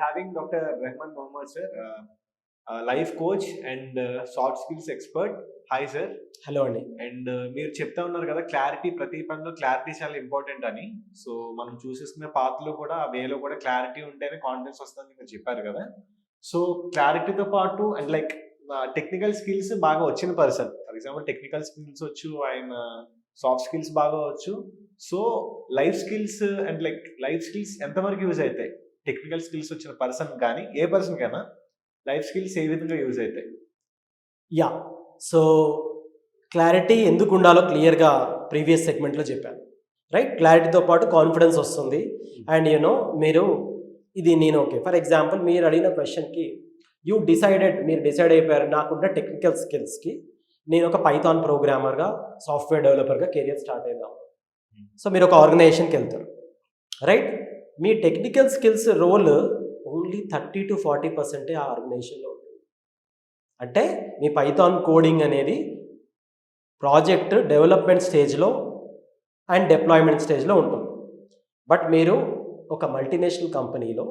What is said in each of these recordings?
having Dr. Rahman Mohammad, sir, life coach and soft skills expert. Hi, sir. Hello అండి. And మీరు చెప్తా ఉన్నారు కదా, క్లారిటీ, ప్రతి పనిలో క్లారిటీ చాలా ఇంపార్టెంట్ అని. సో మనం చూసేసుకునే పాత్రలో కూడా ఆ వేలో కూడా క్లారిటీ ఉంటేనే కాన్ఫిడెన్స్ వస్తుందని మీరు చెప్పారు కదా. సో క్లారిటీతో పాటు అండ్ లైక్ టెక్నికల్ స్కిల్స్ బాగా వచ్చిన person, for example technical skills వచ్చు, ఆయన సాఫ్ట్ స్కిల్స్ బాగా వచ్చు. So life skills and like life skills ఎంతవరకు యూజ్ అవుతాయి? టెక్నికల్ స్కిల్స్ వచ్చిన పర్సన్ కానీ ఏ పర్సన్ కైనా లైఫ్ స్కిల్స్ ఏ విధంగా యూజ్ అవుతాయి? యా, సో క్లారిటీ ఎందుకు ఉండాలో క్లియర్గా ప్రీవియస్ సెగ్మెంట్లో చెప్పాను, రైట్? క్లారిటీతో పాటు కాన్ఫిడెన్స్ వస్తుంది. అండ్ మీరు ఇది నేను ఓకే, ఫర్ ఎగ్జాంపుల్ మీరు అడిగిన క్వశ్చన్కి మీరు డిసైడ్ అయిపోయారు, నాకున్న టెక్నికల్ స్కిల్స్కి నేను ఒక పైథాన్ ప్రోగ్రామర్గా, సాఫ్ట్వేర్ డెవలపర్గా కెరియర్ స్టార్ట్ అయిద్దాం. సో మీరు ఒక ఆర్గనైజేషన్కి వెళ్తారు, రైట్? మీ టెక్నికల్ స్కిల్స్ రోల్ ఓన్లీ 30-40% ఆ ఆర్గనైజేషన్లో ఉంటుంది. అంటే మీ పైథాన్ కోడింగ్ అనేది ప్రాజెక్ట్ డెవలప్మెంట్ స్టేజ్లో అండ్ డిప్లాయ్మెంట్ స్టేజ్లో ఉంటుంది. బట్ మీరు ఒక మల్టీనేషనల్ కంపెనీలో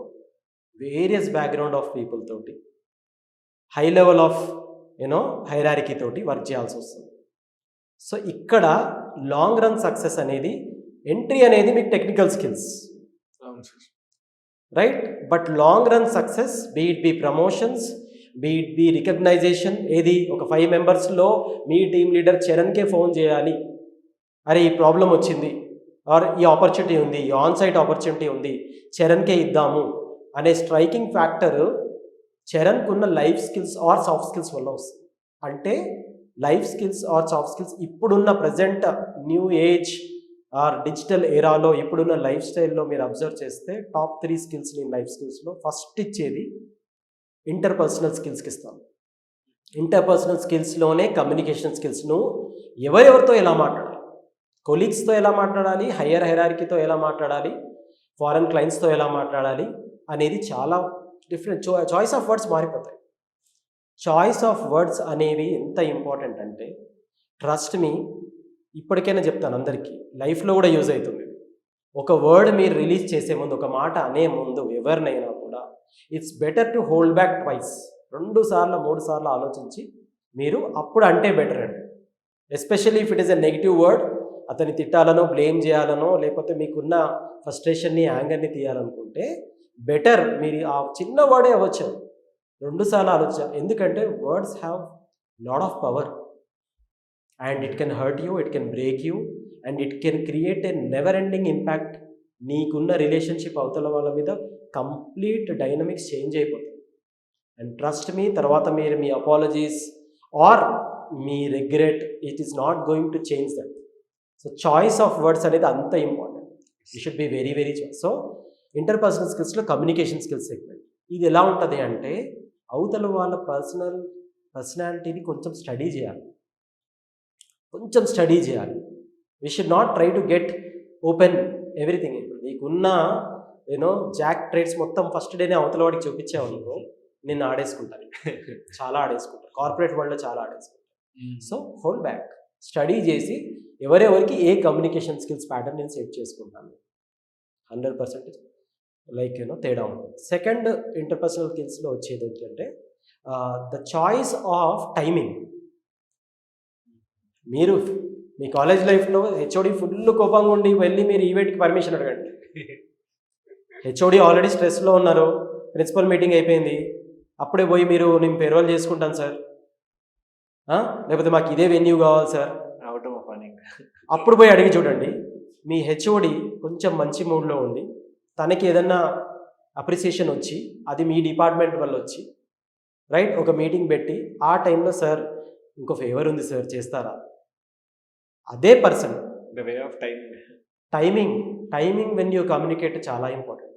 వేరియస్ బ్యాక్గ్రౌండ్ ఆఫ్ పీపుల్ తోటి, హై లెవెల్ ఆఫ్ హైరారికీ తోటి వర్క్ చేయాల్సి వస్తుంది. సో ఇక్కడ లాంగ్ రన్ సక్సెస్ అనేది, ఎంట్రీ అనేది మీకు technical skills, right? But long run success, be promotions, be recognition, ఏది ఒక 5 మెంబర్స్లో మీ టీమ్ లీడర్ చరణ్కే ఫోన్ చేయాలి, అరే ఈ ప్రాబ్లం వచ్చింది, ఆర్ ఈ ఆపర్చునిటీ ఉంది, ఈ ఆన్ సైట్ ఆపర్చునిటీ ఉంది, చరణ్కే ఇద్దాము అనే స్ట్రైకింగ్ ఫ్యాక్టర్ చరణ్కున్న life skills or soft skills వల్ల వస్తుంది. అంటే life skills or soft skills ఇప్పుడున్న present new age or digital ఏరాలో, ఇప్పుడున్న లైఫ్ స్టైల్లో మీరు అబ్జర్వ్ చేస్తే టాప్ 3 స్కిల్స్ నేను లైఫ్ స్కిల్స్లో ఫస్ట్ ఇచ్చేది ఇంటర్పర్సనల్ స్కిల్స్కి ఇస్తాను. ఇంటర్పర్సనల్ స్కిల్స్లోనే కమ్యూనికేషన్ స్కిల్స్ను, ఎవరెవరితో ఎలా మాట్లాడాలి, కొలీగ్స్తో ఎలా మాట్లాడాలి, హయ్యర్ హైరార్కీతో ఎలా మాట్లాడాలి, ఫారెన్ క్లయింట్స్తో ఎలా మాట్లాడాలి అనేది చాలా డిఫరెంట్. చాయిస్ ఆఫ్ వర్డ్స్ మారిపోతాయి. చాయిస్ ఆఫ్ వర్డ్స్ అనేవి ఎంత ఇంపార్టెంట్ అంటే, ట్రస్ట్ మీ, ఇప్పటికైనా చెప్తాను అందరికీ, లైఫ్లో కూడా యూజ్ అవుతుంది. ఒక వర్డ్ మీరు రిలీజ్ చేసే ముందు, ఒక మాట అనే ముందు ఎవరినైనా కూడా it's better to hold back twice, 2 సార్లు 3 సార్లు ఆలోచించి మీరు అప్పుడు అంటే బెటర్ అండి. Especially if it is a negative word, అతన్ని తిట్టాలనో, బ్లేమ్ చేయాలనో, లేకపోతే మీకున్న ఫ్రస్ట్రేషన్ని, యాంగర్ని తీయాలనుకుంటే బెటర్ మీరు ఆ చిన్న వర్డే అవ్వచ్చు 2 సార్లు ఆలోచించాలి. ఎందుకంటే words have lot of power and it can hurt you, it can break you, and it can create a never ending impact. నీకున్న రిలేషన్షిప్ అవతల వాళ్ళ మీద కంప్లీట్ డైనమిక్స్ చేంజ్ అయిపోతుంది. అండ్ ట్రస్ట్ మీ, తర్వాత మీరు మీ అపాలజీస్ ఆర్ మీ regret, it is not going to change that. So choice of words అనేది అంత important. You should be very very choice. So interpersonal స్కిల్స్లో కమ్యూనికేషన్ స్కిల్స్ సెగ్మెంట్ ఇది ఎలా ఉంటుంది అంటే, అవతల వాళ్ళ పర్సనాలిటీని కొంచెం స్టడీ చేయాలి. We should not try to get open everything. ఇప్పుడు నీకున్న జాక్ ట్రేడ్స్ మొత్తం ఫస్ట్ డేనే అవతల వాడికి చూపించావనుకో, నేను ఆడేసుకుంటాను, చాలా ఆడేసుకుంటాను, కార్పొరేట్ వరల్డ్లో చాలా ఆడేసుకుంటాను. సో హోల్డ్ బ్యాక్, స్టడీ చేసి ఎవరెవరికి ఏ కమ్యూనికేషన్ స్కిల్స్ ప్యాటర్న్ నేను సెట్ చేసుకుంటాను, 100% లైక్ తేడా ఉంటుంది. సెకండ్ ఇంటర్పర్సనల్ స్కిల్స్లో వచ్చేది ఏంటంటే ద చాయిస్ ఆఫ్ టైమింగ్. మీరు మీ కాలేజ్ లైఫ్లో హెచ్ఓడి ఫుల్ కోపంగా ఉండి వెళ్ళి మీరు ఈవెంట్కి పర్మిషన్ అడగండి. హెచ్ఓడి ఆల్రెడీ స్ట్రెస్లో ఉన్నారు, ప్రిన్సిపల్ మీటింగ్ అయిపోయింది, అప్పుడే పోయి మీరు నేను పేరోల్ చేసుకుంటాను సార్, లేకపోతే మాకు ఇదే వెన్యూ కావాలి సార్, అప్పుడు పోయి అడిగి చూడండి. మీ హెచ్ఓడి కొంచెం మంచి మూడ్లో ఉండి తనకి ఏదన్నా అప్రిసియేషన్ వచ్చి, అది మీ డిపార్ట్మెంట్ వల్ల వచ్చి, రైట్, ఒక మీటింగ్ పెట్టి ఆ టైంలో సార్ ఇంకో ఫేవర్ ఉంది సార్ చేస్తారా, అదే person the way of timing when you communicate చాలా ఇంపార్టెంట్.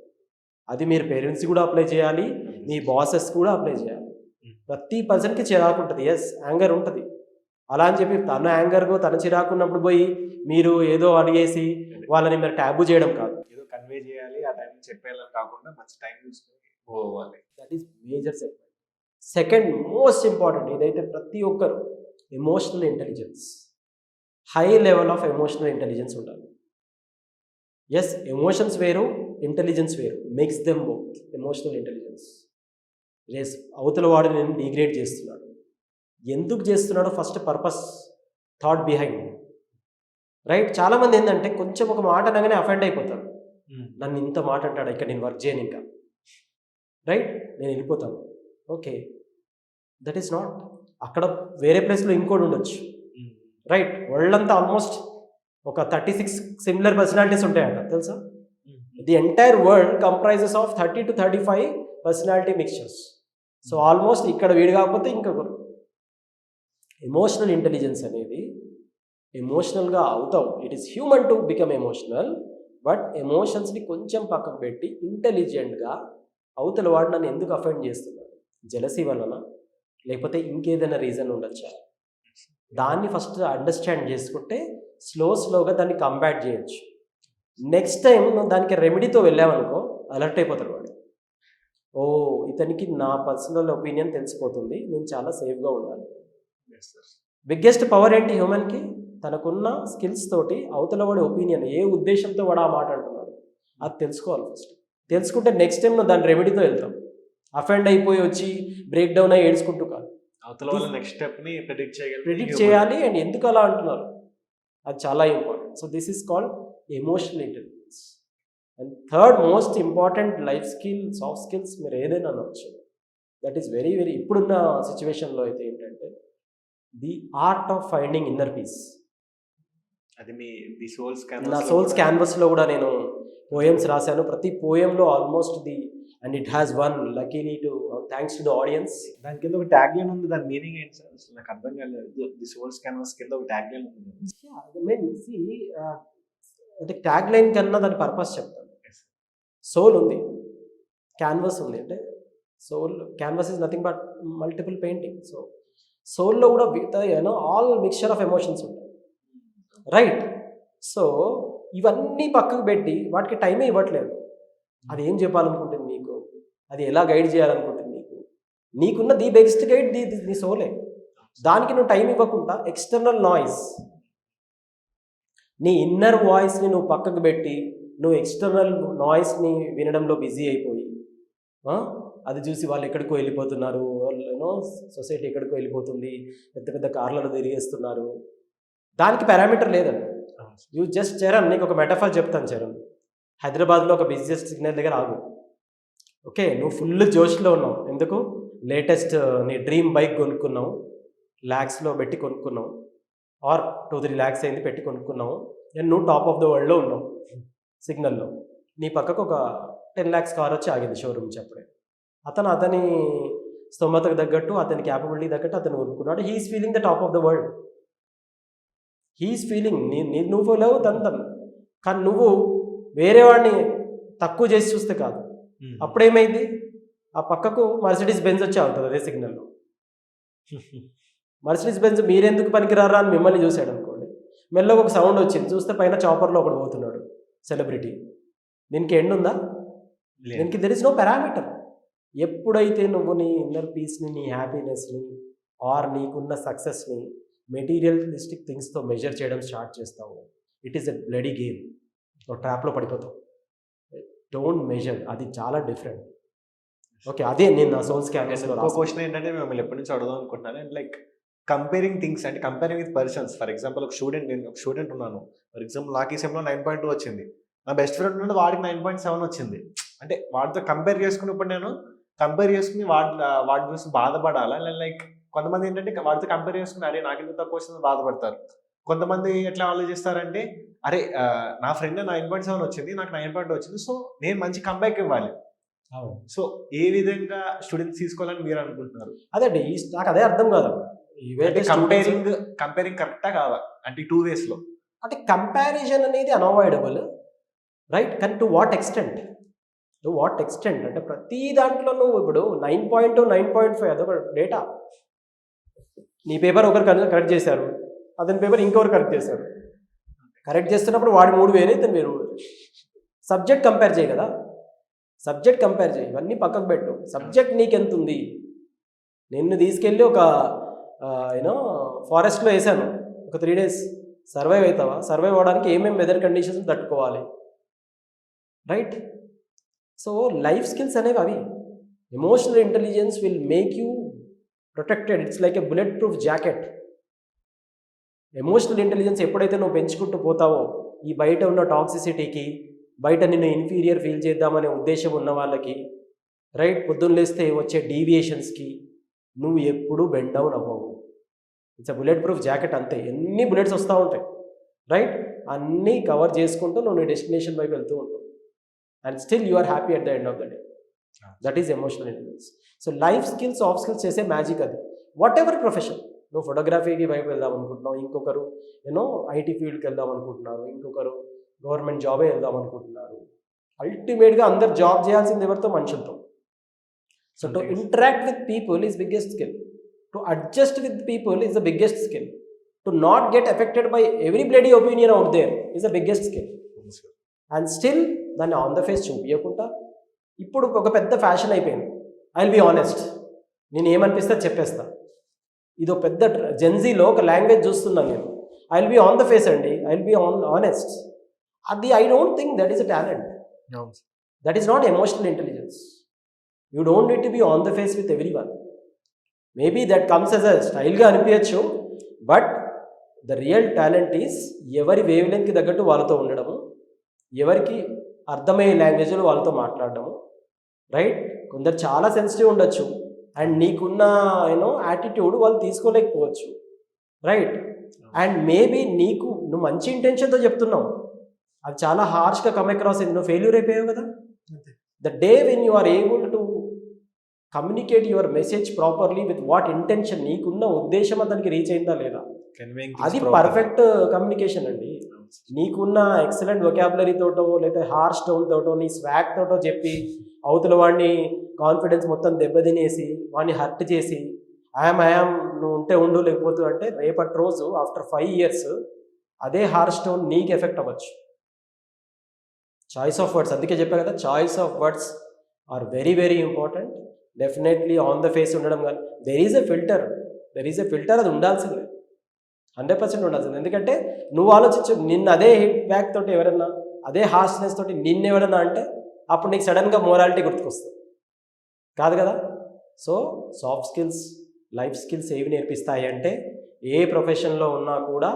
అది మీరు పేరెంట్స్ కూడా అప్లై చేయాలి, మీ బాసెస్ కూడా అప్లై చేయాలి. ప్రతి పర్సన్కి చిరాకు ఉంటుంది, ఎస్ యాంగర్ ఉంటుంది. అలా అని చెప్పి తన యాంగర్గా తన చిరాకు ఉన్నప్పుడు పోయి మీరు ఏదో అడిగేసి వాళ్ళని మీరు ట్యాబు చేయడం కాదు, ఏదో కన్వే చేయాలి, ఆ టైం చెప్పేయాలని కాకుండా మంచి టైం చూసుకొని పోవాలి. That is major segment. Second most important, ఇదైతే ప్రతి ఒక్కరు, emotional intelligence, high level of emotional intelligence ఉండాలి. ఎస్, ఎమోషన్స్ వేరు, ఇంటెలిజెన్స్ వేరు, makes them both emotional intelligence. రేస్ అవతల వాడు నేను డిగ్రేడ్ చేస్తున్నాడు, ఎందుకు చేస్తున్నాడో first purpose, thought behind. Right, చాలామంది ఏంటంటే కొంచెం ఒక మాట అనగానే అఫెండ్ అయిపోతారు. నన్ను ఇంత మాట అంటాడు, ఇక్కడ నేను వర్క్ చేయను ఇంకా, రైట్, నేను వెళ్ళిపోతాను. Okay, that is not. అక్కడ వేరే ప్లేస్లో ఇంకోటి ఉండొచ్చు. రైట్, వరల్డ్ అంతా ఆల్మోస్ట్ ఒక 36 సిమిలర్ పర్సనాలిటీస్ ఉంటాయంట, తెలుసా? The entire world comprises of 30 to 35 personality mixtures. So almost ఇక్కడ వీడు కాకపోతే ఇంకొకరు. ఎమోషనల్ ఇంటెలిజెన్స్ అనేది ఎమోషనల్గా అవుతావు, it is human to become emotional, but ఎమోషన్స్ని కొంచెం పక్కకు పెట్టి ఇంటెలిజెంట్గా అవతల వాడు నన్ను ఎందుకు అఫెండ్ చేస్తున్నాడు, జెలసీ వలన లేకపోతే ఇంకేదైనా రీజన్ ఉండొచ్చా, దాన్ని ఫస్ట్ అండర్స్టాండ్ చేసుకుంటే స్లోగా దాన్ని కంబ్యాట్ చేయొచ్చు. నెక్స్ట్ టైం నువ్వు దానికి రెమెడీతో వెళ్ళావనుకో అలర్ట్ అయిపోతాడు వాడు. ఓ, ఇతనికి నా పర్సనల్ ఒపీనియన్ తెలిసిపోతుంది, నేను చాలా సేఫ్గా ఉండాలి. బిగ్గెస్ట్ పవర్ ఏంటి హ్యూమన్కి? తనకున్న స్కిల్స్ తోటి అవతల వాడి ఒపీనియన్, ఏ ఉద్దేశంతో వాడు ఆ మాట అంటున్నాడు అది తెలుసుకోవాలి ఫస్ట్. తెలుసుకుంటే నెక్స్ట్ టైం నువ్వు దాని రెమెడీతో వెళ్తావు. అఫెండ్ అయిపోయి వచ్చి బ్రేక్ డౌన్ అయ్యి ఏడ్చుకుంటూ కాదు, అవతల వాళ్ళ నెక్స్ట్ స్టెప్ని ప్రిడిక్ట్ చేయాలి. అండ్ ఎందుకు అలా అంటున్నారు అది చాలా important. So this is called emotional intelligence. And third most important life skill, soft skills, మీరు ఏదైనా అనవచ్చు, దట్ ఈస్ వెరీ వెరీ ఇప్పుడున్న సిచ్యువేషన్లో అయితే ఏంటంటే the art of finding inner peace. అది మీ ది సోల్స్ నా సోల్స్ క్యాన్వస్లో కూడా నేను పోయమ్స్ రాశాను. ప్రతి పోయంలో almost and it has one luckily to thanks to the audience. దాని కింద ఒక ట్యాగ్ లైన్ ఉంది, దాని మీనింగ్ ఏంటి సార్? అసలు నాకు అర్థం కాలేదు. ది సోల్స్ క్యాన్వాస్ కింద ఒక ట్యాగ్ లైన్ ఉంది. అంటే ట్యాగ్ లైన్ కన్నా దాని పర్పస్ చెప్తాను. సోల్ ఉంది, క్యాన్వస్ ఉంది, అంటే soul canvas is nothing but multiple painting. So సోల్లో కూడా ఆల్ మిక్చర్ ఆఫ్ ఎమోషన్స్ ఉంటాయి, రైట్? సో ఇవన్నీ పక్కకు పెట్టి వాటికి టైమే ఇవ్వట్లేదు. అది ఏం చెప్పాలనుకుంటుంది నీకు, అది ఎలా గైడ్ చేయాలనుకుంటుంది నీకున్న ది బెస్ట్ గైడ్ నీ సోలే. దానికి నువ్వు టైం ఇవ్వకుండా ఎక్స్టర్నల్ నాయిస్, నీ ఇన్నర్ వాయిస్ని నువ్వు పక్కకు పెట్టి నువ్వు ఎక్స్టర్నల్ నాయిస్ని వినడంలో బిజీ అయిపోయి అది చూసి వాళ్ళు ఎక్కడికో వెళ్ళిపోతున్నారు, సొసైటీ ఎక్కడికో వెళ్ళిపోతుంది, పెద్ద పెద్ద కార్లలో తిరిగేస్తున్నారు, దానికి పారామీటర్ లేదండి. యూ జస్ట్ చరణ్, నీకు ఒక మెటాఫర్ చెప్తాను చరణ్. హైదరాబాద్లో ఒక బిజినెస్ సిగ్నల్ దగ్గర ఆగు. ఓకే, నువ్వు ఫుల్ జోష్లో ఉన్నావు, ఎందుకు? లేటెస్ట్ నీ డ్రీమ్ బైక్ కొనుక్కున్నావు, ల్యాక్స్లో పెట్టి కొనుక్కున్నావు, ఆర్ 2-3 lakhs అయింది పెట్టి కొనుక్కున్నావు. నేను నువ్వు టాప్ ఆఫ్ ద వరల్డ్లో ఉన్నావు సిగ్నల్లో. నీ పక్కకు ఒక 10 lakhs కార్ వచ్చి ఆగింది షోరూమ్ నుంచి. అప్పుడే అతని స్తోమతకు తగ్గట్టు, అతని క్యాపబిలిటీ తగ్గట్టు అతను కొనుక్కున్నాడు. He's feeling the top of the world. He's feeling నువ్వు లేవు తను, కానీ నువ్వు వేరే వాడిని తక్కువ చేసి చూస్తే కాదు. అప్పుడేమైంది, ఆ పక్కకు మర్సిడీస్ బెంజ్ వచ్చి అవుతుంది అదే సిగ్నల్లో. మర్సిడీస్ బెంజ్ మీరెందుకు పనికిరారా అని మిమ్మల్ని చూశాడు అనుకోండి, మెల్లగా ఒక సౌండ్ వచ్చింది, చూస్తే పైన చాపర్లో ఒకడు పోతున్నాడు సెలబ్రిటీ. దీనికి ఎండ్ ఉందా? దీనికి దెర్ ఇస్ నో పారామీటర్. ఎప్పుడైతే నువ్వు నీ ఇన్నర్ పీస్ని, నీ హ్యాపీనెస్ని, ఆర్ నీకున్న సక్సెస్ని మెటీరియలిస్టిక్ థింగ్స్తో మెజర్ చేయడం స్టార్ట్ చేస్తావు, it is a bloody game. ఒక ట్రాప్లో పడిపోతావు. డోంట్ మెజర్, అది చాలా డిఫరెంట్. ఓకే, అదే నేను నా సోల్స్ క్యాన్వాస్లో ఒక క్వశ్చన్ ఏంటంటే మిమ్మల్ని ఎప్పటి నుంచి అడుగుదాం అనుకుంటున్నాను. అండ్ లైక్ కంపేరింగ్ థింగ్స్, అంటే comparing with persons. For example నేను ఒక స్టూడెంట్ ఉన్నాను. ఫర్ ఎగ్జాంపుల్ నాకు ఈ సెమ్లో 9.2 వచ్చింది, నా బెస్ట్ ఫ్రెండ్ నుండి వాడికి 9.7 వచ్చింది. అంటే వాడితో కంపేర్ చేసుకున్నప్పుడు నేను కంపేర్ చేసుకుని వాడి చూసి బాధపడాలా? లైక్ కొంతమంది ఏంటంటే వాడితో కంపేర్ చేసుకుని అరే నాకు ఇంత తక్కువ వచ్చిందని బాధపడతారు. కొంతమంది ఎట్లా ఆలోచిస్తారంటే అరే నా ఫ్రెండ్ 9.7 వచ్చింది, నాకు 9.2 వచ్చింది, సో నేను మంచి కంబ్యాక్ ఇవ్వాలి. సో ఏ విధంగా స్టూడెంట్స్ తీసుకోవాలని మీరు అనుకుంటున్నారు? అదే నాకు అదే అర్థం కాదు. కంపేరింగ్ కరెక్టా కాదా అంటే 2 ways లో? అంటే కంపారిజన్ అనేది అన్అవాయిడబుల్, రైట్? కానీ టు వాట్ ఎక్స్టెంట్ అంటే ప్రతి దాంట్లో నువ్వు ఇప్పుడు 9.2, 9.5 అదొక డేటా. నీ పేపర్ ఒకరు కరెక్ట్ చేశారు, అతని పేపర్ ఇంకొకరు కరెక్ట్ చేశారు. కరెక్ట్ చేస్తున్నప్పుడు వాడి 3 వేరే, ఇతను వేరు. సబ్జెక్ట్ కంపేర్ చేయి కదా, సబ్జెక్ట్ కంపేర్ చేయి, ఇవన్నీ పక్కకు పెట్టు. సబ్జెక్ట్ నీకెంత ఉంది? నిన్ను తీసుకెళ్ళి ఒక ఫారెస్ట్లో వేసాను, ఒక 3 days సర్వైవ్ అవుతావా? సర్వైవ్ అవ్వడానికి ఏమేమి వెదర్ కండిషన్స్ తట్టుకోవాలి, రైట్? సో లైఫ్ స్కిల్స్ అనేవి అవి. Emotional intelligence will make you protected. It's like a bulletproof jacket. Emotional intelligence ఎప్పుడైతే నువ్వు పెంచుకుంటూ పోతావో, ఈ బయట ఉన్న టాక్సిసిటీకి, బయట నిన్ను ఇన్ఫీరియర్ ఫీల్ చేద్దామనే ఉద్దేశం ఉన్న వాళ్ళకి, రైట్, పొద్దున్న లేస్తే వచ్చే డీవియేషన్స్కి నువ్వు ఎప్పుడూ బెండ్ డౌన్ అవ్వవు. It's a bullet proof jacket అంతే. ఎన్ని బుల్లెట్స్ వస్తూ ఉంటాయి, రైట్, అన్నీ కవర్ చేసుకుంటూ నువ్వు నీ డెస్టినేషన్ వైపు వెళ్తూ ఉంటావు. And still you are happy at the end of the day. That is emotional intelligence. So life skills, soft skills చేసే మ్యాజిక్ అది. వాట్ ఎవర్ ప్రొఫెషన్, నువ్వు ఫోటోగ్రఫీకి వైపు వెళ్దాం అనుకుంటున్నావు, ఇంకొకరు ఐటీ ఫీల్డ్కి వెళ్దాం అనుకుంటున్నారు, ఇంకొకరు గవర్నమెంట్ జాబే వెళ్దాం అనుకుంటున్నారు. అల్టిమేట్గా అందరు జాబ్ చేయాల్సింది ఎవరితో? మనుషులతో. So to interact with people is biggest skill. To adjust with people is the biggest skill. To not get affected by every bloody opinion out there is the biggest skill. And still దాన్ని on the face చూపించకుండా, ఇప్పుడు ఒక పెద్ద fashion అయిపోయింది, I will be honest, నేను ఏమనిపిస్తే చెప్పేస్తా. ఇది ఒక పెద్ద జెన్జీలో ఒక లాంగ్వేజ్ చూస్తున్నాను నేను. I will be on the face అండి, ఐ విల్ బీ ఆనెస్ట్. అది I don't think that is a talent. That is not emotional intelligence. You don't need to be on the face with everyone. Maybe that comes as a స్టైల్గా అనిపించచ్చు, but the real talent is ఎవరి wave లెంత్కి తగ్గట్టు వాళ్ళతో ఉండడము, ఎవరికి అర్థమయ్యే లాంగ్వేజ్లో వాళ్ళతో మాట్లాడడము, రైట్. కొందరు చాలా సెన్సిటివ్ ఉండొచ్చు, అండ్ నీకున్న యాటిట్యూడ్ వాళ్ళు తీసుకోలేకపోవచ్చు, రైట్. అండ్ మేబీ నువ్వు మంచి ఇంటెన్షన్తో చెప్తున్నావు, అది చాలా హార్ష్గా కమ్ అక్రాస్ అయింది, నువ్వు ఫెయిల్యూర్ అయిపోయావు కదా. The day when you are able to communicate your message properly with what intention, నీకున్న ఉద్దేశం అతనికి రీచ్ అయిందా లేదా, అది పర్ఫెక్ట్ కమ్యూనికేషన్ అండి. నీకున్న ఎక్సలెంట్ వొకాబులరీ తోటో లేదా హార్ష్ టోన్ తోటో నీ స్వాగ్ తోటో చెప్పి అవతల వాడిని కాన్ఫిడెన్స్ మొత్తం దెబ్బతినేసి వాడిని హర్ట్ చేసి ఐయామ్ నువ్వు ఉంటే ఉండు లేకపోతే అంటే రేపటి రోజు ఆఫ్టర్ 5 years అదే హార్ష్ టోన్ నీకు ఎఫెక్ట్ అవ్వచ్చు. చాయిస్ ఆఫ్ వర్డ్స్, అందుకే చెప్పా కదా, choice of words are very very important. Definitely on the face ఉండడం కానీ దెర్ ఈజ్ ఎ ఫిల్టర్, అది ఉండాల్సిందే, 100% ఉండాల్సింది. ఎందుకంటే నువ్వు ఆలోచించు, నిన్ను అదే హిట్ బ్యాక్ తోటి ఎవరన్నా, అదే హార్ష్నెస్ తోటి నిన్ను ఎవరన్నా అంటే అప్పుడు నీకు సడన్గా మోరాలిటీ గుర్తుకొస్తుంది కాదు కదా. So soft skills, life skills ఏవి నేర్పిస్తాయి అంటే, ఏ ప్రొఫెషన్లో ఉన్నా కూడా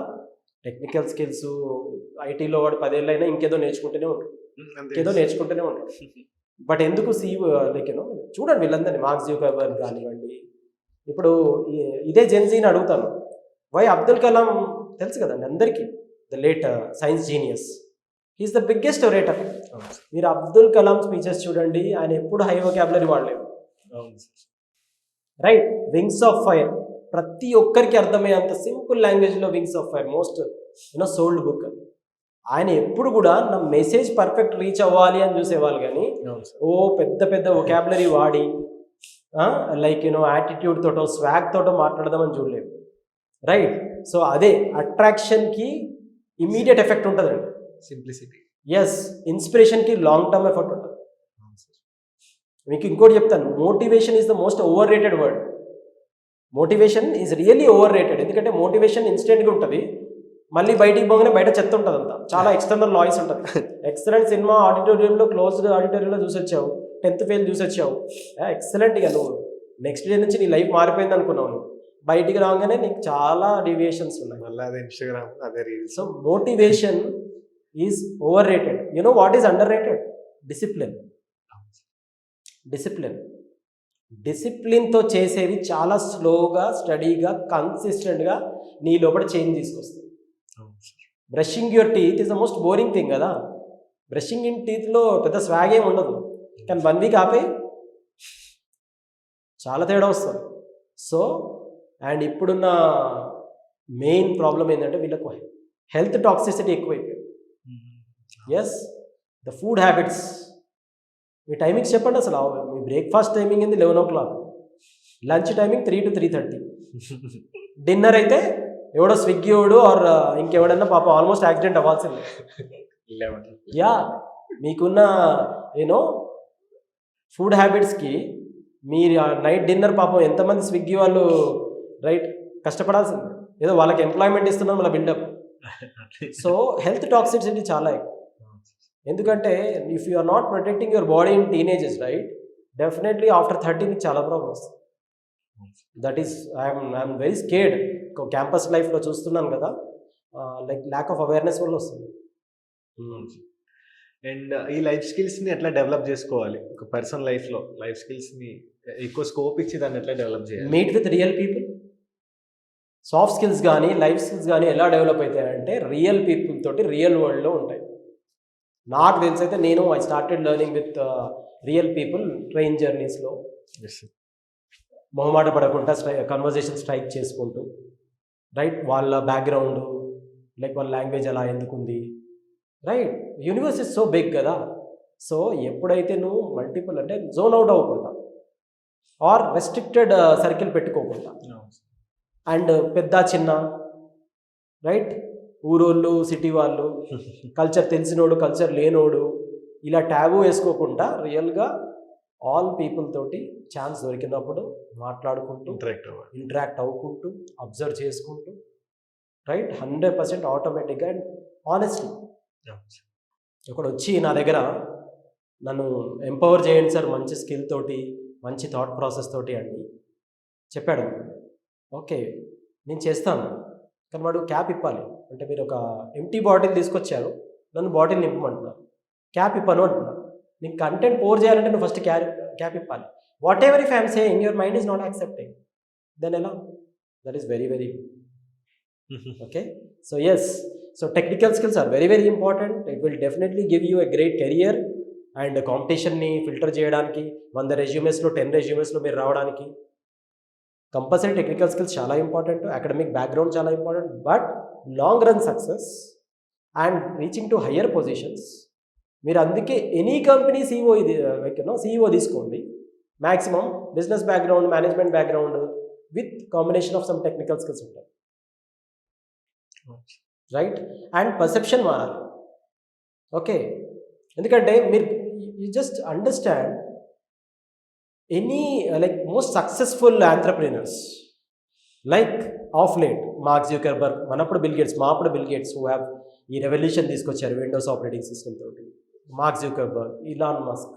టెక్నికల్ స్కిల్స్, ఐటీలో వాడు 10 ఏళ్ళైనా ఇంకేదో నేర్చుకుంటూనే ఉంటాడు, బట్ ఎందుకు లైక్ చూడండి వీళ్ళందరినీ, మార్క్ జుకర్బర్గ్ కానివ్వండి, ఇప్పుడు ఇదే జెన్జీని అడుగుతాను, వై అబ్దుల్ కలాం తెలుసు కదండి అందరికీ, the late science genius, he's the biggest orator. మీరు అబ్దుల్ కలాం స్పీచెస్ చూడండి, ఆయన ఎప్పుడు హై వొకాబులరీ వాడలేదు, రైట్. వింగ్స్ ఆఫ్ ఫైర్ ప్రతి ఒక్కరికి అర్థమయ్యేంత సింపుల్ లాంగ్వేజ్లో wings of fire most sold book. ఆయన ఎప్పుడు కూడా నా మెసేజ్ పర్ఫెక్ట్ రీచ్ అవ్వాలి అని చూసేవాళ్ళు, కానీ ఓ పెద్ద పెద్ద వొకాబులరీ వాడి లైక్ యాటిట్యూడ్ తోటో స్వాగ్ తోటో మాట్లాడదామని చూడలేదు, రైట్. సో అదే అట్రాక్షన్కి ఇమీడియట్ ఎఫెక్ట్ ఉంటుందండి, సింప్లిసిటీ. ఎస్, ఇన్స్పిరేషన్కి లాంగ్ టర్మ్ ఎఫెక్ట్ ఉంటుంది. మీకు ఇంకోటి చెప్తాను, motivation is the most overrated word. Motivation is really overrated. ఎందుకంటే మోటివేషన్ ఇన్స్టెంట్గా ఉంటుంది, మళ్ళీ బయటికి పోగానే బయట చెత్త ఉంటుంది, అంతా చాలా ఎక్స్టర్నల్ నాయిస్ ఉంటుంది. ఎక్సలెంట్ సినిమా ఆడిటోరియంలో, క్లోజ్డ్ ఆడిటోరియంలో చూసి వచ్చావు, 10th ఫెయిల్ చూసి వచ్చావు, ఎక్సలెంట్, ఇక నువ్వు నెక్స్ట్ డే నుంచి నీ లైఫ్ మారిపోయింది అనుకున్నావు, నువ్వు బయటికి రాగానే నీకు చాలా డీవియేషన్స్ ఉన్నాయి, మళ్ళీ అదే ఇన్స్టాగ్రామ్, అదే reels. So motivation is overrated. What is underrated? డిసిప్లిన్తో చేసేవి చాలా స్లోగా, స్టడీగా, కన్సిస్టెంట్గా నీ లోపల చేంజ్ తీసుకొస్తుంది. Brushing your teeth is the most boring thing కదా. బ్రషింగ్ ఇన్ టీత్లో పెద్ద స్వాగ్ ఏమి ఉండదు, కానీ 1 week ఆపే చాలా తేడా వస్తుంది. సో అండ్ ఇప్పుడున్న మెయిన్ ప్రాబ్లం ఏంటంటే వీళ్ళకు హెల్త్ టాక్సిసిటీ ఎక్కువైపోయింది. Yes, the food habits. మీ టైమింగ్స్ చెప్పండి అసలు. మీ బ్రేక్ఫాస్ట్ టైమింగ్ ఏంది 11 o'clock, lunch timing 3 to 3:30, dinner అయితే ఎవడో స్విగ్గీయోడు ఆర్ ఇంకెవడన్నా పాప ఆల్మోస్ట్ యాక్సిడెంట్ అవ్వాల్సిందే. యా, మీకున్న ఫుడ్ హ్యాబిట్స్కి మీరు నైట్ డిన్నర్ పాపం ఎంతమంది స్విగ్గీ వాళ్ళు రైట్ కష్టపడాల్సిందే, ఏదో వాళ్ళకి ఎంప్లాయ్మెంట్ ఇస్తున్నాం మన బిల్డప్. సో హెల్త్ టాక్సిసిటీ చాలా ఎక్కువ, ఎందుకంటే if you are not protecting your body in teenages right, definitely after 30 నీకు చాలా ప్రాబ్లమ్స్. That is I'm very scared. Campus లైఫ్లో చూస్తున్నాను కదా, లైక్ ల్యాక్ ఆఫ్ అవేర్నెస్ వల్ల వస్తుంది. అండ్ ఈ లైఫ్ స్కిల్స్ని ఎట్లా డెవలప్ చేసుకోవాలి? ఒక పర్సన్ లైఫ్లో లైఫ్ స్కిల్స్ని ఎక్కువ స్కోప్ ఇచ్చి దాన్ని ఎట్లా డెవలప్ చేయాలి? Meet with real people. Soft skills కానీ లైఫ్ స్కిల్స్ కానీ ఎలా డెవలప్ అవుతాయంటే రియల్ పీపుల్ తోటి రియల్ వరల్డ్లో ఉంటాయి. నాకు తెలిసైతే నేను I started learning with real people train జర్నీస్లో. మొహమాట పడకుండా కన్వర్జేషన్ స్ట్రైక్ చేసుకుంటూ, రైట్, వాళ్ళ బ్యాక్గ్రౌండ్, లైక్ వాళ్ళ లాంగ్వేజ్ అలా ఎందుకుంది, right. Universe is so big కదా. సో ఎప్పుడైతే నువ్వు మల్టిపుల్ అంటే జోన్ అవుట్ అవ్వకుండా ఆర్ రెస్ట్రిక్టెడ్ సర్కిల్ పెట్టుకోకుండా, అండ్ పెద్ద చిన్న, రైట్, ఊరోళ్ళు సిటీ వాళ్ళు, కల్చర్ తెలిసినోడు కల్చర్ లేనోడు, ఇలా ట్యాబు వేసుకోకుండా రియల్గా ఆల్ పీపుల్ తోటి ఛాన్స్ దొరికినప్పుడు మాట్లాడుకుంటూ ఇంటరాక్ట్ అవ్వుకుంటూ అబ్జర్వ్ చేసుకుంటూ, రైట్, 100% ఆటోమేటిక్గా అండ్ ఆనెస్ట్లీ ఒకడు వచ్చి నా దగ్గర నన్ను ఎంపవర్ చేయండి సార్ మంచి స్కిల్ తోటి మంచి థాట్ ప్రాసెస్ తోటి అండి చెప్పాడు. ఓకే నేను చేస్తాను, కానీ వాడు క్యాప్ ఇప్పాలి. అంటే మీరు ఒక ఎంటీ బాటిల్ తీసుకొచ్చారు, నన్ను బాటిల్ నింపమంటున్నారు, క్యాప్ ఇప్పను అంటున్నారు. నీకు కంటెంట్ పోర్ చేయాలంటే నువ్వు ఫస్ట్ క్యాప్ ఇప్పాలి. Whatever if I'm saying your mind is not accepting, then ఎలా? That is very very okay. So yes, so technical skills are very very important. It will definitely give you a great career and competition ni filter cheyadaniki 100 resumes lo 10 resumes lo meer raavadaniki compulsory technical skills chaala important, academic background chaala important, but long run success and reaching to higher positions meer andike any company CEO idi like CEO తీసుకోండి, maximum business background management background with combination of some technical skills ఉంటాయి, right. And perception మారాలి. Okay, ఎందుకంటే మీరు you just understand any like most successful entrepreneurs like of late Mark Zuckerberg, మనప్పుడు Bill Gates, మా అప్పుడు Bill Gates who have ఈ revolution తీసుకొచ్చారు Windows operating system తోటి, మార్క్ జుకర్బర్గ్, ఇలాన్ మస్క్,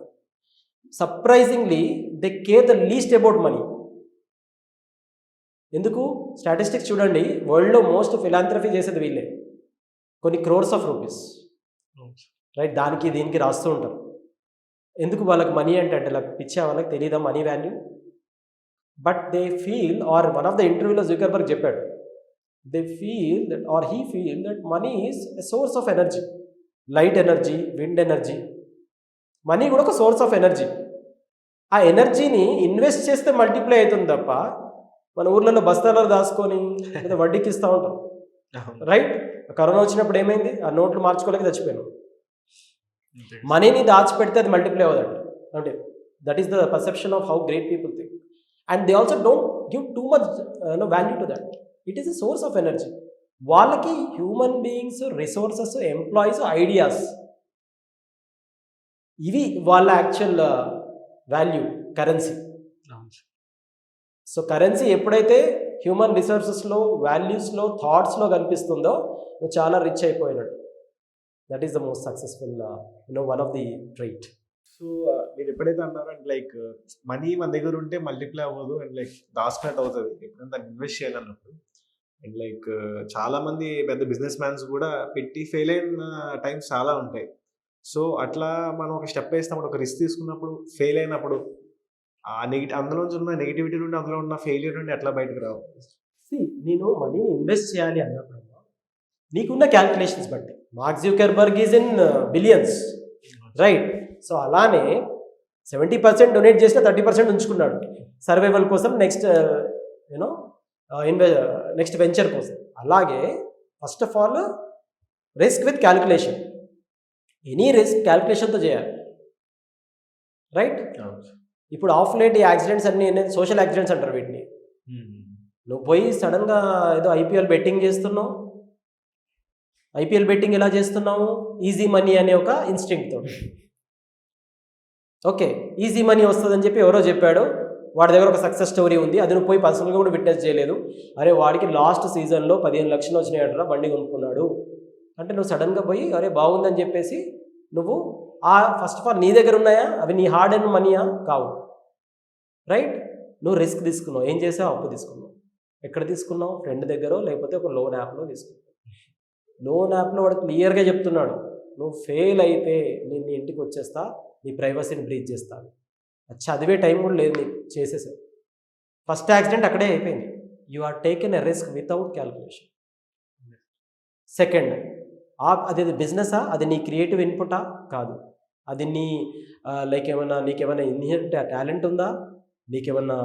సర్ప్రైజింగ్లీ they care the least about money. ఎందుకు? Statistics చూడండి, వరల్డ్లో మోస్ట్ ఫిలాంథ్రఫీ చేసేది వీళ్ళే, కొన్ని క్రోర్స్ ఆఫ్ రూపీస్, రైట్. దానికి దీనికి రాస్తూ ఉంటారు. ఎందుకు? వాళ్ళకి మనీ అంటే ఇలా పిచ్చా, వాళ్ళకి తెలియదా money value? But they feel, or one of the ఇంటర్వ్యూలో జుకర్బర్గ్ చెప్పాడు, they feel that or he feel that money is a source of energy, light energy, wind energy. Money కూడా ఒక సోర్స్ ఆఫ్ ఎనర్జీ. ఆ ఎనర్జీని invest చేస్తే multiply అవుతుంది తప్ప మన ఊర్లలో బస్తాలలో దాచుకొని లేదా వడ్డీకి ఇస్తూ ఉంటాం, రైట్. కరోనా వచ్చినప్పుడు ఏమైంది? ఆ నోట్లు మార్చుకోలేక చచ్చిపోయాను. మనీని దాచిపెడితే అది మల్టిప్లై అవ్వదండి. అంటే that is the perception of how great people think, and they also don't give too much value to that. It is a source of energy. వాళ్ళకి human beings, resources, employees, ideas, ఇవి వాళ్ళ actual value, currency. So currency ఎప్పుడైతే human రిసోర్సెస్లో, వాల్యూస్లో, థాట్స్లో కనిపిస్తుందో నువ్వు చాలా రిచ్ అయిపోయినట్టు. That is the most successful one of the trait. So మీరు ఎప్పుడైతే అన్నారో అండ్ లైక్ మనీ మన దగ్గర ఉంటే మల్టిప్లై అవ్వదు అండ్ లైక్ దాచిపెట్ అవుతుంది ఎప్పుడైనా దాన్ని ఇన్వెస్ట్ చేయాలన్నప్పుడు. అండ్ లైక్ చాలా మంది పెద్ద బిజినెస్ మ్యాన్స్ కూడా పెట్టి ఫెయిల్ అయిన టైమ్స్ చాలా ఉంటాయి. సో అట్లా మనం ఒక స్టెప్ వేసినప్పుడు, ఒక రిస్క్ తీసుకున్నప్పుడు ఫెయిల్ అయినప్పుడు ఆ అందులో ఉన్న నెగిటివిటీ నుండి, అందులో ఉన్న ఫెయిల్యూర్ నుండి ఎట్లా బయటకు రావు? నేను మనీ ఇన్వెస్ట్ చేయాలి అన్నప్పుడు నీకున్న క్యాల్కులేషన్స్ బట్టి, Mark Zuckerberg is in billions, right. So అలానే 70% డొనేట్ చేసిన 30% ఉంచుకున్నాడు సర్వైవల్ కోసం, నెక్స్ట్ నెక్స్ట్ వెంచర్ కోసం. అలాగే first of all risk with calculation. Any risk క్యాల్కులేషన్తో చేయాలి, రైట్. ఇప్పుడు ఆఫ్ లేట్ ఈ యాక్సిడెంట్స్ అన్ని సోషల్ యాక్సిడెంట్స్ అంటారు వీటిని. నువ్వు పోయి సడన్గా ఏదో ఐపీఎల్ బెట్టింగ్ చేస్తున్నావు. ఐపీఎల్ బెట్టింగ్ ఎలా చేస్తున్నావు? ఈజీ మనీ అనే ఒక ఇన్స్టింక్ట్తో. ఓకే, ఈజీ మనీ వస్తుందని చెప్పి ఎవరో చెప్పాడు, వాడి దగ్గర ఒక సక్సెస్ స్టోరీ ఉంది, అది నువ్వు పోయి పర్సనల్గా కూడా విట్నెస్ చేయలేదు. అరే వాడికి లాస్ట్ సీజన్లో 15 లక్షలు వచ్చినాయట, బండి కొనుక్కున్నాడు అంటే నువ్వు సడన్గా పోయి అరే బాగుందని చెప్పేసి నువ్వు ఫస్ట్ ఆఫ్ ఆల్ నీ దగ్గర ఉన్నాయా, అవి నీ హార్డ్ అండ్ మనీయా కావు, రైట్? నువ్వు రిస్క్ తీసుకున్నావు, ఏం చేసావు? అప్పు తీసుకున్నావు. ఎక్కడ తీసుకున్నావు? ఫ్రెండ్ దగ్గర, లేకపోతే ఒక లోన్ యాప్లో తీసుకున్నావు. లోన్ యాప్లో వాడు క్లియర్గా చెప్తున్నాడు, నువ్వు ఫెయిల్ అయితే నేను నీ ఇంటికి వచ్చేస్తా, నీ ప్రైవసీని బ్రీచ్ చేస్తాను. అది చదివే టైం కూడా లేదు నీకు, చేసేసావు. ఫస్ట్ యాక్సిడెంట్ అక్కడే అయిపోయింది. You are taken a risk without calculation. Second, అది బిజినెసా? అది నీ క్రియేటివ్ ఇన్పుటా? కాదు. అది నీ లైక్ నీకేమైనా ఇన్హెరిట్ టాలెంట్ ఉందా? నీకేమన్నా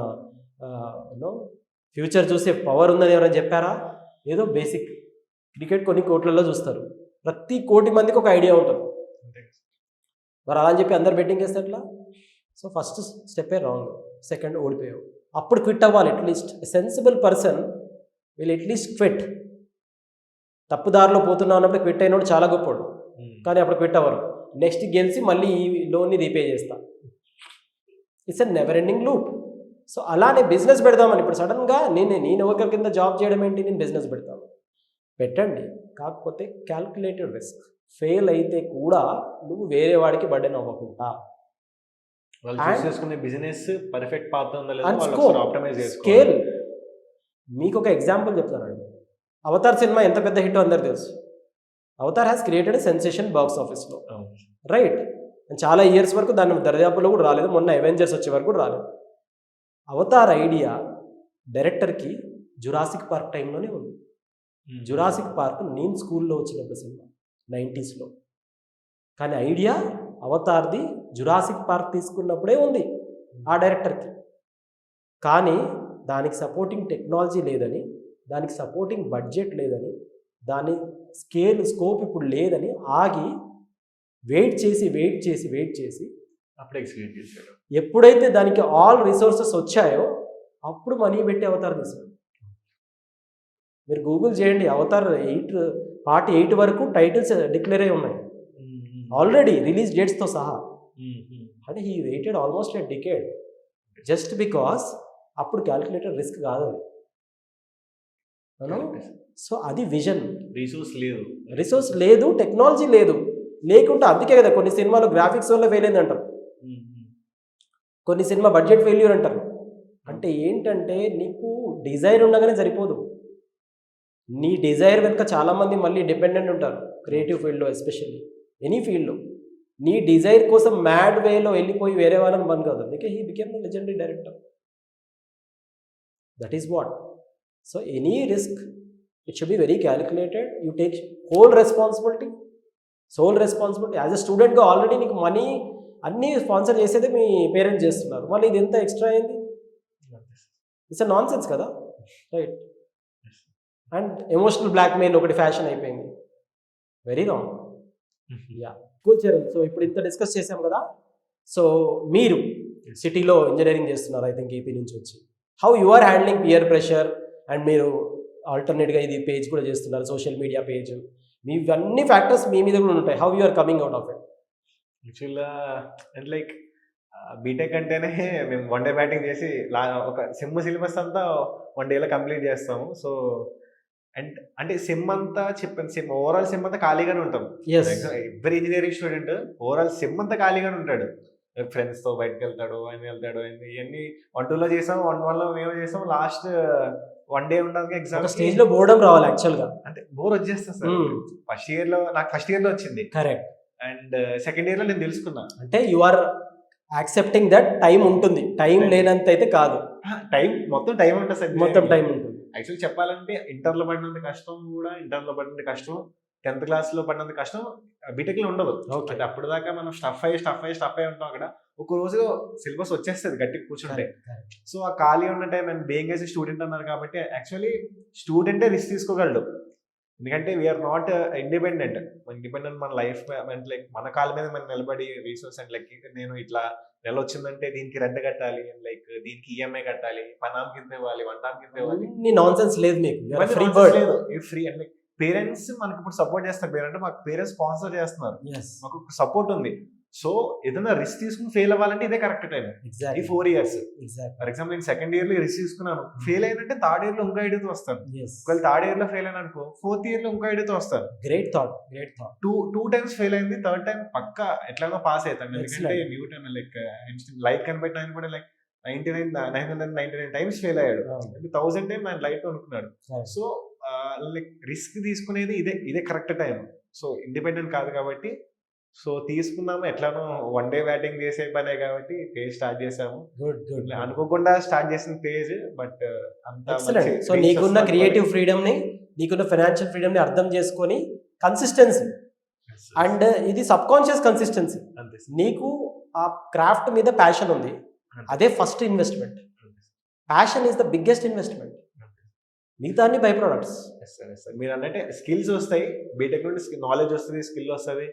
ఫ్యూచర్ చూసే పవర్ ఉందని ఎవరైనా చెప్పారా? ఏదో బేసిక్ క్రికెట్ కొన్ని కోట్లలో చూస్తారు, ప్రతి కోటి మందికి ఒక ఐడియా ఉంటుంది. మరి అలా అని చెప్పి అందరు బెట్టింగ్ వేస్తే ఎట్లా? సో ఫస్ట్ స్టెప్పే రాంగ్. సెకండ్, ఓడిపోయావు. అప్పుడు క్విట్ అవ్వాలి. At least sensible person will at least quit. తప్పుదారిలో పోతున్నావు అన్నప్పుడు క్విట్ అయినోడు చాలా గొప్పవాడు, కానీ అప్పుడు క్విట్ అవ్వరు. నెక్స్ట్ గెలిచి మళ్ళీ ఈ లోన్ని రీపే చేస్తా. It's a never ending loop. So అలానే బిజినెస్ పెడదామని ఇప్పుడు సడన్గా నేను ఒకరి కింద జాబ్ చేయడం ఏంటి, నేను బిజినెస్ పెడతాను. పెట్టండి, కాకపోతే క్యాల్కులేటెడ్ రిస్క్. ఫెయిల్ అయితే కూడా నువ్వు వేరే వాడికి బర్డెన్ అవ్వకుండా వాళ్ళు చూస్ చేసుకునే బిజినెస్ పర్ఫెక్ట్ పాత్ ఉందా లేదా And వాళ్ళు score. ఆప్టిమైజ్ చేసుకోవాలి. స్కేల్. మీకు ఒక ఎగ్జాంపుల్ చెప్తానండి. అవతార్ సినిమా ఎంత పెద్ద హిట్ అందరు తెలుసు. Avatar has created sensation box ఆఫీస్లో, రైట్? చాలా ఇయర్స్ వరకు దాని దర్యాప్తులో కూడా రాలేదు. మొన్న అవెంజర్స్ వచ్చే వరకు కూడా రాలేదు. అవతార్ ఐడియా డైరెక్టర్కి జురాసిక్ పార్క్ టైంలోనే ఉంది. జురాసిక్ పార్క్ నేను స్కూల్లో వచ్చినప్పుడు సినిమా 90sలో, కానీ ఐడియా అవతార్ది జురాసిక్ పార్క్ తీసుకున్నప్పుడే ఉంది ఆ డైరెక్టర్కి. కానీ దానికి సపోర్టింగ్ టెక్నాలజీ లేదని, దానికి సపోర్టింగ్ బడ్జెట్ లేదని, దాని స్కోప్ ఇప్పుడు లేదని ఆగి వెయిట్ చేసి అప్పుడు ఎక్స్క్యూట్ చేశారు. ఎప్పుడైతే దానికి ఆల్ రిసోర్సెస్ వచ్చాయో అప్పుడు మనీ పెట్టి అవతార్ తీశాడు. మీరు గూగుల్ చేయండి, అవతార్ పార్ట్ 8 వరకు టైటిల్స్ డిక్లేర్ అయి ఉన్నాయి ఆల్రెడీ, రిలీజ్ డేట్స్తో సహా. అంటే he weighted almost a decade just because అప్పుడు క్యాల్కులేటెడ్ రిస్క్ కాదు అది. సో అది విజన్. రిసోర్స్ లేదు, టెక్నాలజీ లేదు. లేకుంటే అందుకే కదా కొన్ని సినిమాలు గ్రాఫిక్స్ వల్ల ఫెయిల్ అయింది అంటారు, కొన్ని సినిమా బడ్జెట్ ఫెయిల్యూర్ అంటారు. అంటే ఏంటంటే నీకు డిజైర్ ఉండగానే సరిపోదు. నీ డిజైర్ వెనుక చాలామంది మళ్ళీ డిపెండెంట్ ఉంటారు, క్రియేటివ్ ఫీల్డ్లో ఎస్పెషల్లీ, ఎనీ ఫీల్డ్లో. నీ డిజైర్ కోసం మ్యాడ్ వేలో వెళ్ళిపోయి వేరే వాళ్ళని బంద్ కాదు. అందుకే he became the legendary director. That is what. So any risk it should be very calculated. You take sole responsibility. As a స్టూడెంట్గా ఆల్రెడీ నీకు మనీ అన్నీ స్పాన్సర్ చేసేది మీ పేరెంట్స్ చేస్తున్నారు, మళ్ళీ ఇది ఎంత ఎక్స్ట్రా అయింది? ఇట్స్ అ నాన్ సెన్స్ కదా, రైట్? అండ్ ఎమోషనల్ బ్లాక్మెయిల్ ఒకటి ఫ్యాషన్ అయిపోయింది, very wrong. Yeah, cool Charan. So ఇప్పుడు ఇంత డిస్కస్ చేసాం కదా. సో మీరు సిటీలో ఇంజనీరింగ్ చేస్తున్నారు, ఐ థింక్ ఏపీ నుంచి వచ్చి. How you are handling peer pressure? And మీరు ఆల్టర్నేట్గా ఇది పేజ్ కూడా చేస్తున్నారు, సోషల్ మీడియా పేజ్. మీ అన్ని ఫ్యాక్టర్స్ మీ మీద కూడా ఉంటాయి. How you are coming out of it? యాక్చువల్గా అండ్ లైక్ బీటెక్ అంటేనే మేము 1 డే బ్యాటింగ్ చేసి ఒక సిలబస్ అంతా 1 డేలో కంప్లీట్ చేస్తాము. సో అంటే సిమ్ అంతా చెప్పాను, ఓవరాల్ సిమ్ అంతా ఖాళీగానే ఉంటాం. Every engineering student overall SIM అంతా ఖాళీగానే ఉంటాడు. ఫ్రెండ్స్తో బయటకు వెళ్తాడు, ఇవన్నీ 1-2లో చేసాం, 1-1లో మేము చేసాం. లాస్ట్ 1 డే ఉండడానికి ఎగ్జామ్ స్టేజ్ లో బోర్డం రావాలి యాక్చువల్గా. అంటే బోర్ వచ్చేస్తా సార్. నాకు ఫస్ట్ ఇయర్ లో వచ్చింది, కరెక్ట్. అండ్ సెకండ్ ఇయర్ లో నేను తెలుసుకున్నా, అంటే you are accepting that time ఉంటుంది, టైం లేనంత అయితే కాదు. మొత్తం టైం ఉంటుంది సార్, మొత్తం టైం ఉంటుంది. యాక్చువల్లీ చెప్పాలంటే ఇంటర్లో పడినంత కష్టం కూడా, ఇంటర్లో పడినంత కష్టం 10th క్లాస్లో పడినంత కష్టం బీటెక్ లో ఉండదు. అంటే అప్పుడు దాకా మనం స్టఫ్ అయ్యి ఉంటాం. అక్కడ ఒక రోజు సిలబస్ వచ్చేస్తుంది గట్టి కూర్చుంటే. సో ఆ ఖాళీ ఉన్న time and baying as student అన్నారు కాబట్టి యాక్చువల్లీ స్టూడెంటే రిస్క్ తీసుకోగలడు. ఎందుకంటే వీఆర్ నాట్ ఇండిపెండెంట్. మన లైఫ్ లైక్ మన కాళ్ళ మీద మనం నిలబడి రీసోర్స్ అండ్ లైక్ నేను ఇట్లా నెల వచ్చిందంటే దీనికి రెంట్ కట్టాలి, లైక్ దీనికి ఈఎంఐ కట్టాలి, పనాంకి ఇంత ఇవ్వాలి, వంటానికి ఇంత ఇవ్వాలి. నాన్సెన్స్ లేదు మీకు, ఫ్రీ అండ్ పేరెంట్స్ మనకి ఇప్పుడు సపోర్ట్ చేస్తారు. పేరెంట్ మాకు పేరెంట్స్ స్పాన్సర్ చేస్తున్నారు, మాకు సపోర్ట్ ఉంది. సో ఏదైనా రిస్క్ తీసుకుని ఫెయిల్ అవ్వాలంటే ఇదే కరెక్ట్ టైం. ఈ exactly 4 years. Exactly for example నేను సెకండ్ ఇయర్ లో రిస్క్ తీసుకున్నాను, ఫెయిల్ అయినంటే థర్డ్ ఇయర్ లో ఇంకో ఐడియాతో వస్తాను. ఎస్ ఒకవేళ థర్డ్ ఇయర్ లో ఫెయిల్ అయినా అనుకో, ఫోర్త్ ఇయర్ లో ఇంకో ఐడియాతో వస్తాను. Great thought two times fail అయింది, థర్డ్ టైం పక్కా ఎట్లాగో పాస్ అవుతాను. ఎందుకంటే Excellent. న్యూటన్ లైక్ లైట్ కనిపెట్టిన ఆయన కూడా లైక్ 999 టైమ్స్ ఫెయిల్ అయ్యాడు. 1000 టైం ఆయన లైట్ అనుకున్నాడు. Right. సో లైక్ రిస్క్ తీసుకునేది ఇదే కరెక్ట్ టైం. సో ఇండిపెండెంట్ కాదు కాబట్టి సో తీసుకున్నాము, ఎట్లానో వన్ డే బ్యాటింగ్ చేసే పనే కాబట్టి పేజ్ స్టార్ట్ చేసాము. గుడ్ అనుకోకుండా స్టార్ట్ చేసిన పేజ్, బట్ అంత ఎక్సలెంట్. సో నీకున్న క్రియేటివ్ ఫ్రీడమ్ ని, నీకున్న ఫైనాన్షియల్ ఫ్రీడమ్ ని అర్థం చేసుకొని కన్సిస్టెన్సీ, అండ్ ఇది సబ్ కాన్షియస్ కన్సిస్టెన్సీ. అంతే నీకు ఆ క్రాఫ్ట్ మీద ప్యాషన్ ఉంది, అదే first investment. Passion is the biggest investment, మిగతాన్ని బై ప్రొడక్ట్స్. సార్ మీరు అన్నట్టే స్కిల్స్ వస్తాయి, బీటెక్ నుండి నాలెడ్జ్ వస్తుంది, స్కిల్ వస్తుంది.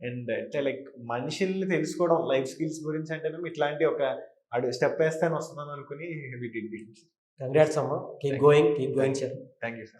అండ్ ఇట్లా లైక్ మనుషుల్ని తెలుసుకోవడం, లైఫ్ స్కిల్స్ గురించి అంటే ఇట్లాంటి ఒక స్టెప్ వేస్తాను వస్తున్నాను అనుకుని. కంగ్రాట్స్ అమ్మా, keep going Charan. Thank you sir.